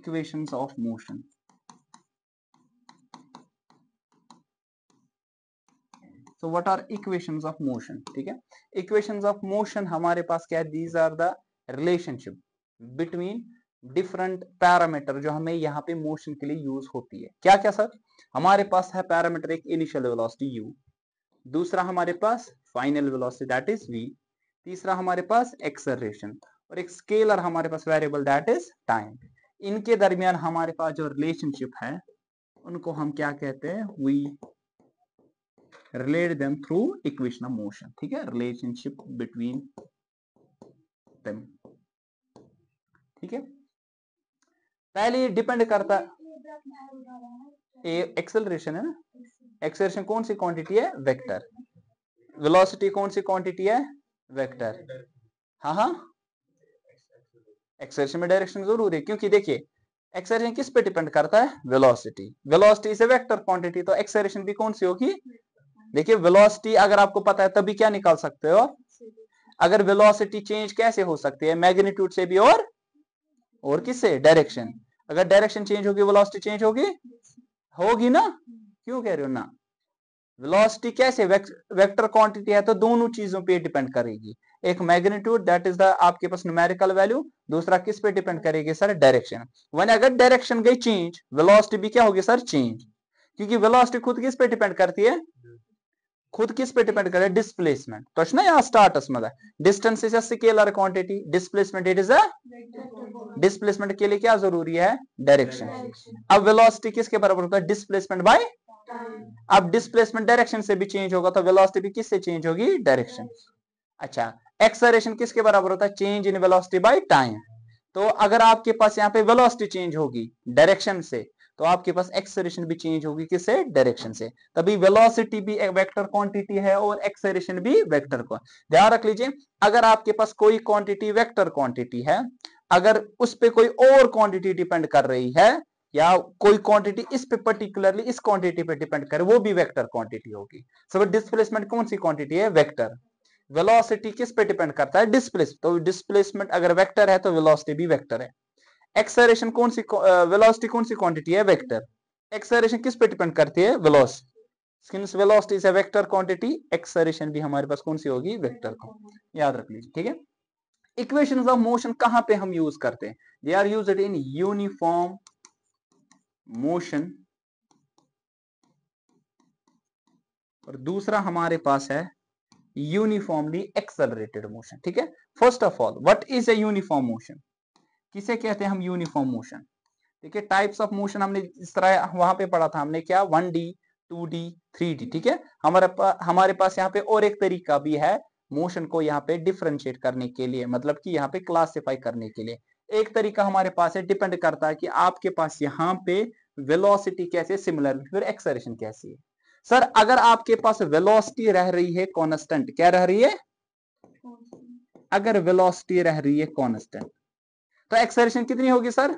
Equations of motion. So what are equations of motion? ठीक है, equations of motion हमारे पास क्या है? These are the relationship between different parameter जो हमें यहाँ पे मोशन के लिए यूज होती है। क्या क्या सर? हमारे पास है पैरामीटर एक इनिशियल वेलोसिटी u, दूसरा हमारे पास final velocity that is v, तीसरा हमारे पास एक्सेलरेशन, और एक स्केलर हमारे पास वेरिएबल दैट इज टाइम। इनके दरमियान हमारे पास जो रिलेशनशिप है उनको हम क्या कहते हैं? We relate them through equation of motion. ठीक है, रिलेशनशिप बिटवीन देम। ठीक है, पहले ये डिपेंड करता है, एक्सेलरेशन है ना, एक्सेलरेशन कौन सी क्वांटिटी है? वेक्टर। वेलोसिटी कौन सी क्वांटिटी है? वेक्टर। हाँ हाँ, एक्सेलरेशन में डायरेक्शन जरूर है, क्योंकि देखिए एक्सेलरेशन किस पे डिपेंड करता है? Velocity. Velocity is a vector quantity, तो एक्सेलरेशन भी कौन सी होगी? देखिए वेलोसिटी अगर आपको पता है तभी क्या निकाल सकते हो? अगर वेलोसिटी चेंज कैसे हो सकती है? मैग्नीट्यूड से भी और किससे? डायरेक्शन। अगर डायरेक्शन चेंज होगी वेलोसिटी चेंज होगी? होगी ना? क्यों कह रहे हो ना? वेलोसिटी कैसे? वेक्टर क्वांटिटी है तो दोनों चीजों पे डिपेंड करेगी। एक मैग्नीट्यूड दैट इज द आपके पास न्यूमेरिकल वैल्यू, दूसरा किस पे डिपेंड करेगी सर? डायरेक्शन। वन अगर डायरेक्शन गई चेंज, वेलोसिटी भी क्या होगी सर? चेंज। क्योंकि वेलोसिटी खुद किस पे डिपेंड करती है? खुद किस पे डिपेंड करे? डिस्प्लेसमेंट। तो ना यहाँ स्टार्टस में distance is a scalar quantity, displacement it is a, displacement के लिए क्या जरूरी है? डायरेक्शन। अब वेलोसिटी किसके बराबर होता है? Displacement bye. अब डिस्प्लेसमेंट डायरेक्शन से भी चेंज होगा तो वेलोसिटी भी किससे चेंज होगी? डायरेक्शन। अच्छा, एक्सेलरेशन किसके बराबर होता है? Change in velocity by time. तो अगर आपके पास यहाँ पे वेलोसिटी चेंज होगी डायरेक्शन से, तो आपके पास एक्सेलरेशन भी चेंज होगी किससे? डायरेक्शन से। तभी वेलोसिटी भी एक वेक्टर क्वांटिटी है और एक्सेलरेशन भी वेक्टर को। ध्यान रख लीजिए, अगर आपके पास कोई क्वांटिटी वेक्टर क्वांटिटी है, अगर उस पर कोई और क्वांटिटी डिपेंड कर रही है, या कोई क्वांटिटी इस पे पर्टिकुलरली इस क्वांटिटी पे डिपेंड करे, वो भी वेक्टर क्वांटिटी होगी। सो डिस्प्लेसमेंट कौन सी क्वांटिटी है? वेक्टर। वेलोसिटी किस पे डिपेंड करता है? डिस्प्लेसमेंट। तो डिस्प्लेसमेंट अगर वेक्टर है तो वेलोसिटी भी वेक्टर है। एक्सेलरेशन कौन सी, वेलोसिटी कौन सी क्वांटिटी है? वेक्टर। एक्सेलरेशन किस पे डिपेंड करती है? Velocity. Velocity is a vector quantity, acceleration भी हमारे पास कौन सी होगी? वेक्टर को। याद रख लीजिए। ठीक है, इक्वेशंस ऑफ मोशन कहां पे हम यूज करते हैं? They are used in uniform motion, और दूसरा हमारे पास है यूनिफॉर्मली एक्सेलरेटेड मोशन। ठीक है, first of all what is a uniform motion? किसे कहते हैं हम यूनिफॉर्म मोशन? ठीक है, टाइप्स ऑफ मोशन हमने इस तरह वहां पे पढ़ा था हमने, क्या? 1D 2D 3D। ठीक है, हमारे पास यहाँ पे और एक तरीका भी है मोशन को यहाँ पे डिफरेंशिएट करने के लिए, मतलब कि यहाँ पे क्लासिफाई करने के लिए। एक तरीका हमारे पास है, डिपेंड करता है कि आपके पास यहाँ पे वेलोसिटी कैसे सिमिलर, फिर एक्सेलरेशन कैसी है। सर अगर आपके पास वेलोसिटी रह रही है कांस्टेंट, क्या रह रही है? अगर वेलोसिटी रह रही है कांस्टेंट तो एक्सेलरेशन कितनी होगी सर?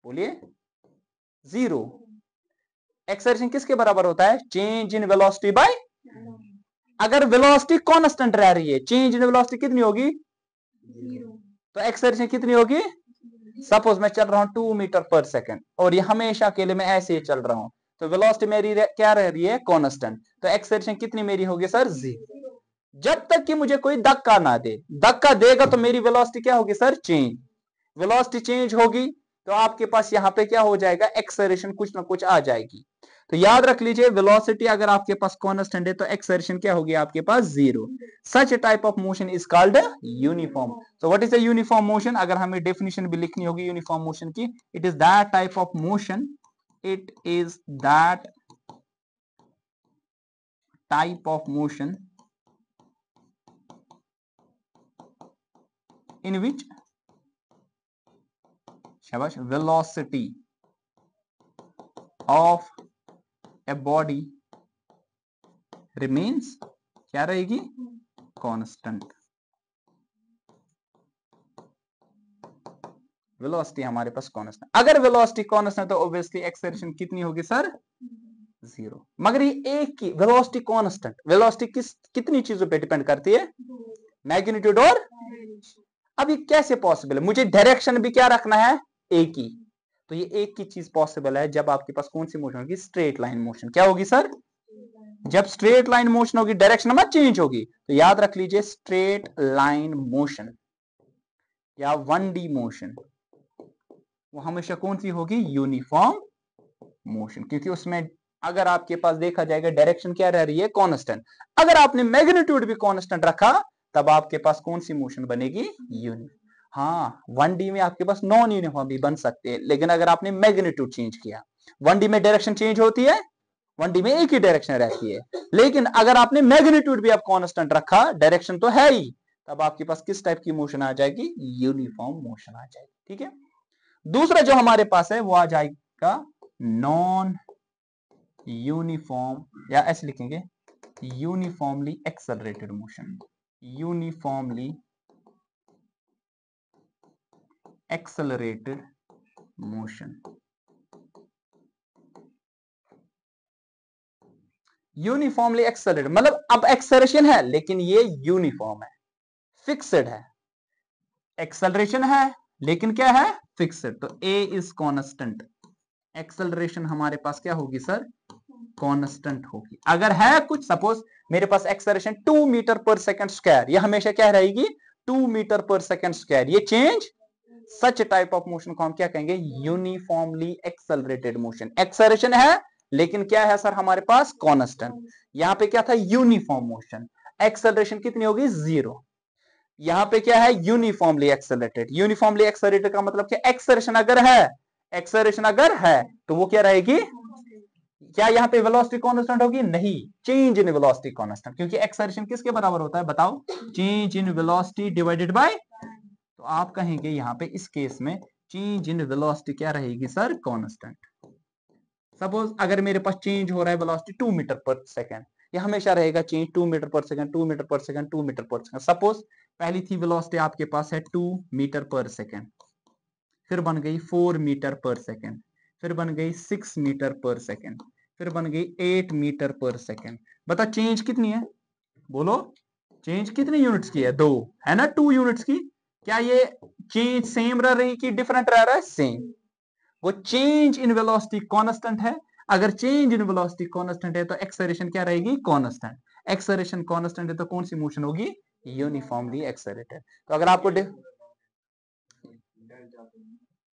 बोलिए। 0। एक्सेलरेशन किसके बराबर होता है? Change in velocity bye. अगर वेलोसिटी कांस्टेंट रह रही है, चेंज इन वेलोसिटी कितनी होगी? 0। तो एक्सेलरेशन कितनी होगी? सपोज मैं चल रहा हूं 2 मीटर पर सेकंड और ये हमेशा के लिए मैं ऐसे ही चल रहा हूं, तो वेलोसिटी मेरी क्या रह रही है? कांस्टेंट। तो एक्सेलरेशन कितनी मेरी होगी सर? 0। जब तक कि मुझे कोई धक्का ना दे। धक्का देगा तो मेरी वेलोसिटी क्या होगी सर? चेंज। वेलोसिटी चेंज होगी तो आपके पास यहाँ पे क्या हो जाएगा? एक्सेलरेशन कुछ ना कुछ आ जाएगी। तो याद रख लीजिए, वेलोसिटी अगर आपके पास कांस्टेंट है तो एक्सेलरेशन क्या होगी आपके पास? 0। Such type of motion is called uniform. So what is a uniform motion? अगर हमें डेफिनेशन भी लिखनी होगी यूनिफॉर्म मोशन की, it is that type of motion, it is that type of motion in which velocity of a body remains क्या रहेगी? Constant. Velocity हमारे पास constant. अगर वेलोसिटी कांस्टेंट तो ऑब्वियसली एक्सेलरेशन कितनी होगी सर? 0। मगर ये एक की वेलोसिटी कांस्टेंट, वेलोसिटी कितनी चीजों पे डिपेंड करती है? मैग्नीट्यूड और। अब ये कैसे पॉसिबल है? मुझे डायरेक्शन भी क्या रखना है? एक ही। तो ये एक की चीज पॉसिबल है जब आपके पास कौन सी मोशन होगी, स्ट्रेट लाइन मोशन। क्या होगी सर, जब स्ट्रेट लाइन मोशन होगी, डायरेक्शन मत चेंज होगी। तो याद रख लीजिए स्ट्रेट लाइन मोशन या 1D मोशन वो हमेशा कौन सी होगी, यूनिफॉर्म मोशन, क्योंकि उसमें अगर आपके पास देखा जाएगा डायरेक्शन क्या रह रही है, कांस्टेंट। अगर आपने मैग्नीट्यूड भी कांस्टेंट रखा तब आपके पास कौन सी मोशन बनेगी, यूनिफॉर्म। हाँ 1D में आपके पास नॉन यूनिफॉर्म भी बन सकते हैं, लेकिन अगर आपने मैग्नीट्यूड चेंज किया, 1D में डायरेक्शन चेंज होती है, 1D में एक ही डायरेक्शन रहती है, लेकिन अगर आपने मैग्नीट्यूड भी आप कांस्टेंट रखा, डायरेक्शन तो है ही, तब आपके पास किस टाइप की मोशन आ जाएगी, यूनिफॉर्म मोशन आ जाएगी। ठीक है, दूसरा जो हमारे पास है वो आ जाएगा नॉन यूनिफॉर्म, या ऐसे लिखेंगे uniformly accelerated motion, uniformly accelerated motion. Uniformly accelerated मतलब अब एक्सेलरेशन है लेकिन ये यूनिफॉर्म है, फिक्स्ड है। एक्सेलरेशन है लेकिन क्या है, फिक्स्ड। तो ए इज कांस्टेंट, एक्सेलरेशन हमारे पास क्या होगी सर, कांस्टेंट होगी। अगर है कुछ, सपोज मेरे पास एक्सेलरेशन 2 मीटर पर सेकंड स्क्वायर, ये हमेशा क्या रहेगी, 2 मीटर पर सेकंड स्क्वायर, ये change, such type of motion को हम क्या कहेंगे, यूनिफॉर्मली एक्सेलरेटेड मोशन। एक्सेलरेशन है लेकिन क्या है सर हमारे पास, कांस्टेंट। यहां पे क्या था, यूनिफॉर्म मोशन, एक्सेलरेशन कितनी होगी, 0। यहां पे क्या है, यूनिफॉर्मली एक्सेलरेटेड। यूनिफॉर्मली एक्सेलरेटेड का मतलब क्या, एक्सेलरेशन अगर है, एक्सेलरेशन अगर है तो वो क्या रहेगी, क्या यहां पे वेलोसिटी कांस्टेंट होगी, नहीं, चेंज इन वेलोसिटी कांस्टेंट, क्योंकि एक्सेलरेशन किसके बराबर होता है बताओ, change in velocity divided by. तो आप कहेंगे यहां पे इस केस में चेंज इन वेलोसिटी क्या रहेगी सर, कांस्टेंट। सपोज अगर मेरे पास चेंज हो रहा है वेलोसिटी 2 मीटर पर सेकंड, ये हमेशा रहेगा चेंज 2 मीटर पर सेकंड, 2 मीटर पर सेकंड, 2 मीटर पर सेकंड। सपोज पहली थी वेलोसिटी आपके पास है 2 मीटर पर सेकंड, फिर बन गई 4 मीटर पर सेकंड, फिर बन गई 6 मीटर पर सेकंड, फिर बन गई 8 मीटर पर सेकंड। बता चेंज कितनी है, बोलो चेंज कितनी यूनिट्स की है, 2 है ना, 2 यूनिट्स की। क्या ये चेंज सेम रह रही कि डिफरेंट रह रहा है, सेम। वो चेंज इन वेलोसिटी कांस्टेंट है। अगर चेंज इन वेलोसिटी कांस्टेंट है तो एक्सेलरेशन क्या रहेगी, कांस्टेंट। एक्सेलरेशन कांस्टेंट है तो कौन सी मोशन होगी, यूनिफॉर्मली एक्सेलरेटेड। तो अगर आपको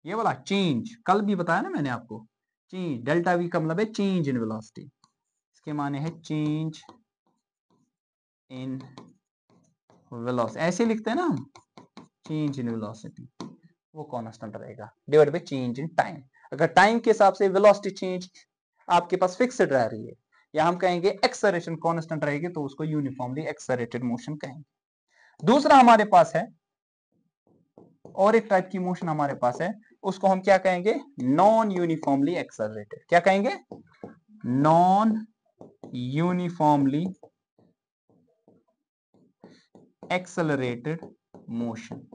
ये वाला चेंज कल भी बताया ना मैंने आपको, चेंज डेल्टा वी का मतलब है चेंज इन वेलोसिटी, इसके माने है चेंज इन वेलोसिटी, ऐसे लिखते हैं ना हम, चेंज इन वेलोसिटी वो कांस्टेंट रहेगा divide by change in time. अगर टाइम के हिसाब से वेलोसिटी चेंज आपके पास फिक्स्ड रह रही है, या हम कहेंगे एक्सेलरेशन कांस्टेंट रहेगी, तो उसको यूनिफॉर्मली एक्सेलरेटेड मोशन कहेंगे। दूसरा हमारे पास है और एक टाइप की मोशन हमारे पास है, उसको हम क्या कहेंगे, नॉन यूनिफॉर्मली एक्सेलरेटेड। क्या कहेंगे, non uniformly accelerated motion.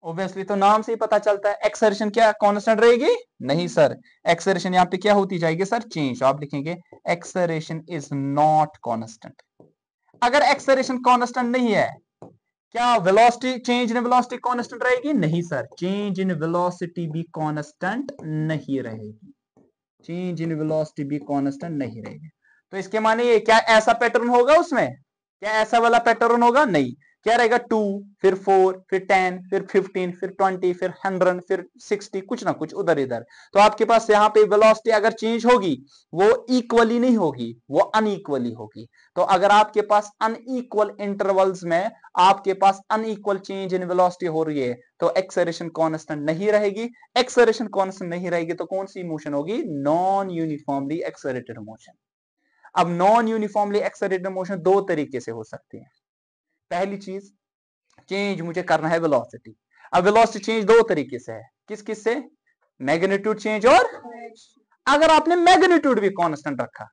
Obviously तो नाम से ही पता चलता है एक्सेलरेशन क्या कांस्टेंट रहेगी, नहीं सर, एक्सेलरेशन यहां पे क्या होती जाएगी सर, चेंज। आप लिखेंगे एक्सेलरेशन इज नॉट कांस्टेंट। अगर एक्सेलरेशन कांस्टेंट नहीं है, क्या velocity, change in velocity constant रहेगी, नहीं सर, चेंज इन वेलोसिटी भी कांस्टेंट नहीं रहेगी, चेंज इन वेलोसिटी भी कांस्टेंट नहीं रहेगी। तो इसके माने ये क्या ऐसा पैटर्न होगा उसमें, क्या ऐसा वाला पैटर्न होगा, नहीं। क्या रहेगा, 2 फिर 4 फिर 10 फिर 15 फिर 20 फिर 100 फिर 60, कुछ ना कुछ उधर इधर। तो आपके पास यहाँ पे वेलोसिटी अगर चेंज होगी वो इक्वली नहीं होगी, वो अनइक्वली होगी। तो अगर आपके पास अनइक्वल इंटरवल्स में आपके पास अनइक्वल चेंज इन वेलोसिटी हो रही है तो एक्सेलरेशन कांस्टेंट नहीं रहेगी। एक्सेलरेशन कांस्टेंट नहीं रहेगी तो कौन सी मोशन होगी, नॉन यूनिफॉर्मली एक्सेलरेटेड मोशन। अब नॉन यूनिफॉर्मली एक्सेलरेटेड मोशन दो तरीके से हो सकती है। पहली चीज, चेंज मुझे करना है वेलोसिटी। अब वेलोसिटी चेंज दो तरीके से है, किस किस से, मैग्नीट्यूड चेंज और, अगर आपने मैग्नीट्यूड भी कांस्टेंट रखा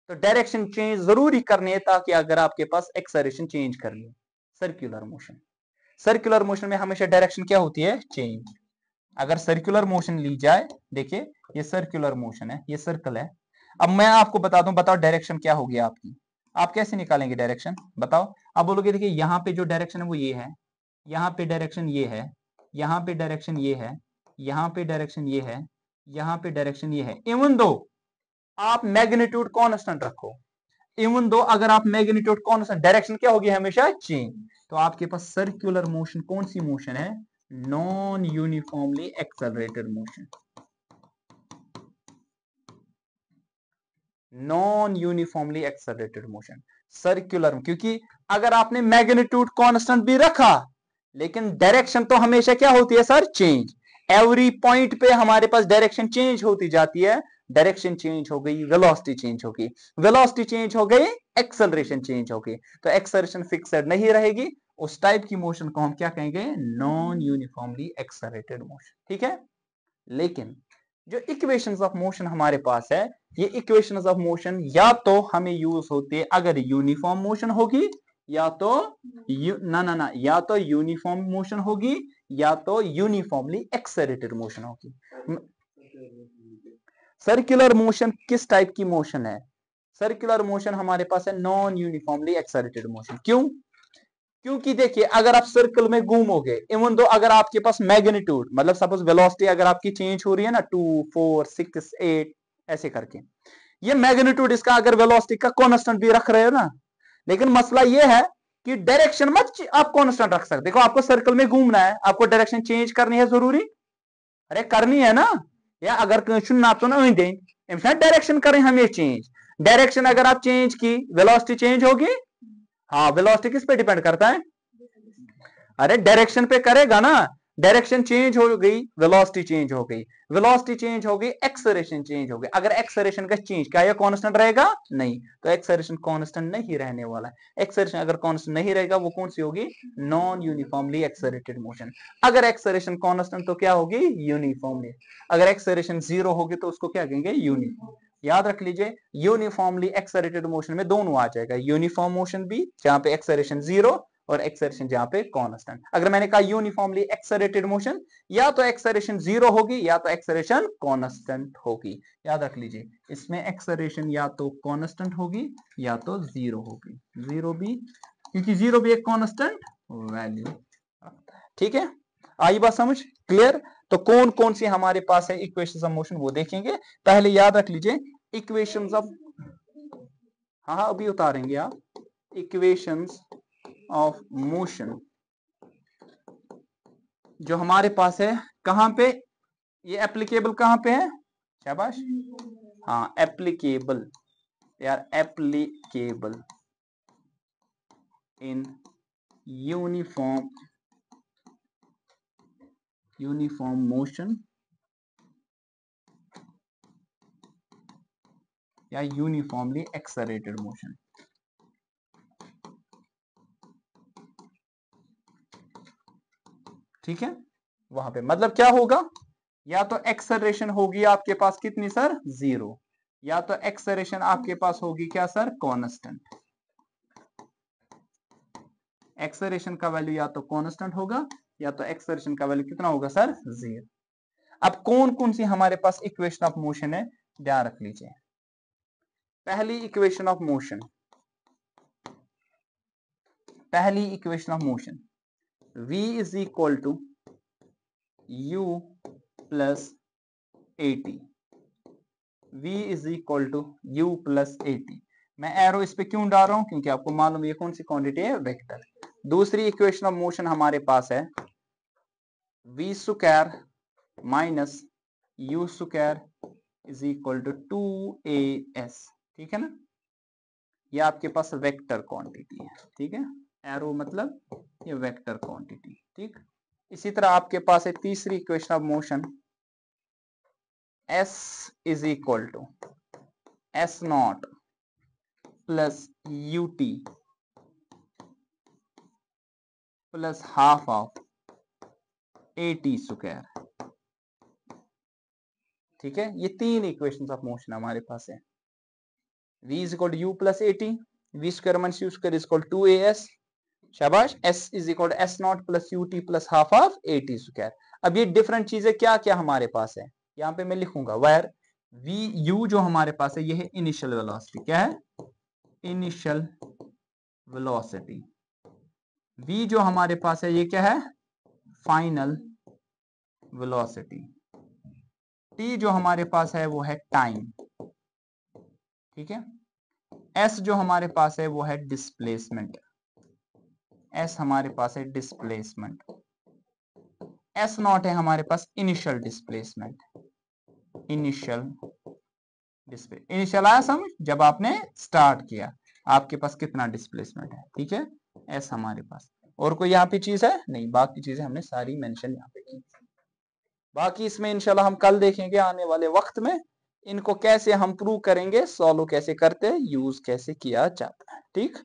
तो डायरेक्शन चेंज जरूरी करनी है, ताकि अगर आपके पास एक्सेलरेशन चेंज करनी है। सर्कुलर मोशन, सर्कुलर मोशन में हमेशा डायरेक्शन क्या होती है, चेंज। अगर सर्कुलर मोशन ली जाए, देखिए ये सर्कुलर मोशन है, ये सर्कल है। अब मैं आपको बता दूं, बताओ डायरेक्शन क्या होगी आपकी, आप कैसे निकालेंगे डायरेक्शन, बताओ। आप बोलोगे देखिए यहाँ पे जो डायरेक्शन है वो ये है, यहाँ पे डायरेक्शन ये है, यहाँ पे डायरेक्शन ये है, यहाँ पे डायरेक्शन ये है, यहाँ पे डायरेक्शन ये है। इवन दो आप मैग्नीट्यूड कांस्टेंट रखो, इवन दो अगर आप मैग्नीट्यूड कांस्टेंट, डायरेक्शन क्या होगी हमेशा चेंज। तो आपके पास सर्कुलर मोशन कौन सी मोशन है? Non uniformly accelerated motion, non uniformly accelerated motion circular. क्योंकि अगर आपने मैग्नीट्यूड कांस्टेंट भी रखा लेकिन डायरेक्शन तो हमेशा क्या होती है सर? चेंज। एवरी पॉइंट पे हमारे पास डायरेक्शन चेंज होती जाती है। डायरेक्शन चेंज हो गई, वेलोसिटी चेंज हो गई, वेलोसिटी चेंज हो गई, एक्सेलरेशन चेंज हो गई। तो एक्सेलरेशन फिक्स्ड नहीं रहेगी, उस टाइप की मोशन को हम क्या कहेंगे? Non uniformly accelerated motion. ठीक है। लेकिन जो इक्वेशंस ऑफ मोशन हमारे पास है, ये इक्वेशंस ऑफ मोशन या तो हमें यूज होती है अगर यूनिफॉर्म मोशन होगी, या तो ना या तो यूनिफॉर्म मोशन होगी या तो यूनिफॉर्मली एक्सेलरेटेड मोशन होगी। सर्कुलर मोशन किस टाइप की मोशन है? सर्कुलर मोशन हमारे पास है नॉन यूनिफॉर्मली एक्सेलरेटेड मोशन। क्यों? क्योंकि देखिए अगर आप सर्कल में घूमोगे, इवन दो अगर आपके पास मैग्नीट्यूड मतलब सपोज वेलोसिटी अगर आपकी चेंज हो रही है ना 2 4 6 8 ऐसे करके, ये मैग्नीट्यूड इसका अगर वेलोसिटी का कांस्टेंट भी रख रहे हो ना, लेकिन मसला ये है कि डायरेक्शन मत आप कांस्टेंट रख सकते। देखो आपको सर्कल में घूमना है, आपको डायरेक्शन चेंज करनी है जरूरी? अरे करनी है ना। या अगर चुनना तो ना दें, डायरेक्शन करें हमें चेंज। डायरेक्शन अगर आप चेंज की, वेलोसिटी चेंज होगी। हाँ, वेलोसिटी किस पे डिपेंड करता है? अरे डायरेक्शन पे करेगा ना। डायरेक्शन चेंज हो गई, वेलोसिटी चेंज हो गई, वेलोसिटी चेंज हो गई, एक्सेलरेशन चेंज हो गई। अगर एक्सेलरेशन का चेंज, क्या ये कांस्टेंट रहेगा? नहीं। तो एक्सेलरेशन कांस्टेंट नहीं रहने वाला है। एक्सेलरेशन अगर कांस्टेंट नहीं रहेगा वो कौन सी होगी? Non uniformly accelerated motion. अगर एक्सेलरेशन कांस्टेंट तो क्या होगी? यूनिफॉर्मली। अगर एक्सेलरेशन जीरो होगी तो उसको क्या कहेंगे? यूनिफॉर्म। याद रख लीजिए, यूनिफॉर्मली एक्सेलरेटेड मोशन में दोनों आ जाएगा, यूनिफॉर्म मोशन भी जहां पे एक्सेलरेशन जीरो और एक्सेलरेशन जहां पे कांस्टेंट। अगर मैंने कहा यूनिफॉर्मली एक्सेलरेटेड मोशन, या तो एक्सेलरेशन जीरो होगी या तो एक्सेलरेशन कांस्टेंट होगी। याद रख लीजिए, इसमें एक्सेलरेशन या तो कांस्टेंट होगी या तो जीरो होगी। जीरो भी, क्योंकि जीरो भी एक कांस्टेंट वैल्यू रखता है। ठीक है, आई बात समझ? क्लियर? तो कौन कौन सी हमारे पास है इक्वेशंस ऑफ मोशन वो देखेंगे। पहले याद रख लीजिए इक्वेशंस ऑफ, हाँ अभी उतारेंगे आप, इक्वेशंस ऑफ मोशन जो हमारे पास है, कहां पे ये एप्लीकेबल, कहां पे है? शाबाश, हाँ एप्लीकेबल, यार एप्लीकेबल इन यूनिफॉर्म मोशन या यूनिफॉर्मली एक्सेलरेटेड मोशन। ठीक है, वहां पे मतलब क्या होगा? या तो एक्सेलरेशन होगी आपके पास कितनी सर? जीरो, या तो एक्सेलरेशन आपके पास होगी क्या सर? कांस्टेंट। एक्सेलरेशन का वैल्यू या तो कांस्टेंट होगा या तो एक्सेलरेशन का वैल्यू कितना होगा सर? जीरो। अब कौन कौन सी हमारे पास इक्वेशन ऑफ मोशन है, ध्यान रख लीजिए। पहली इक्वेशन ऑफ मोशन, पहली equation of motion, v is equal to u plus at, v is equal to u plus at। मैं एरो इस पे क्यों डाल रहा हूं? क्योंकि आपको मालूम ये कौन सी क्वांटिटी है? वेक्टर। दूसरी इक्वेशन ऑफ मोशन हमारे पास है v square minus u square is equal to 2as। ठीक है ना, ये आपके पास वेक्टर क्वांटिटी है। ठीक है, एरो मतलब ये वेक्टर क्वांटिटी। ठीक, इसी तरह आपके पास है तीसरी equation of motion, s is equal to s not plus ut plus half of at square. ठीक है, ये तीन इक्वेशंस ऑफ मोशन हमारे पास है। v is equal to u plus at, v square minus u square is equal to 2as। शाबाश, s is equal to s not plus ut plus half of at square. अब ये different चीजें क्या क्या हमारे पास है, यहाँ पे मैं लिखूंगा वेयर v u जो हमारे पास है ये है इनिशियल वेलोसिटी। क्या है? Initial velocity. v जो हमारे पास है ये क्या है? फाइनल वेलोसिटी, टी जो हमारे पास है वो है टाइम, ठीक है। एस जो हमारे पास है वो है डिस्प्लेसमेंट, एस हमारे पास है डिस्प्लेसमेंट, एस नॉट है हमारे पास इनिशियल डिस्प्लेसमेंट, इनिशियल आया समझ, जब आपने स्टार्ट किया आपके पास कितना डिस्प्लेसमेंट है, ठीक है। एस हमारे पास, और कोई यहाँ पे चीज है नहीं, बाकी चीजें हमने सारी मेंशन यहाँ पे की। बाकी इसमें इंशाल्लाह हम कल देखेंगे आने वाले वक्त में इनको कैसे हम प्रूव करेंगे, सॉल्व कैसे करते हैं, यूज कैसे किया जाता है, ठीक।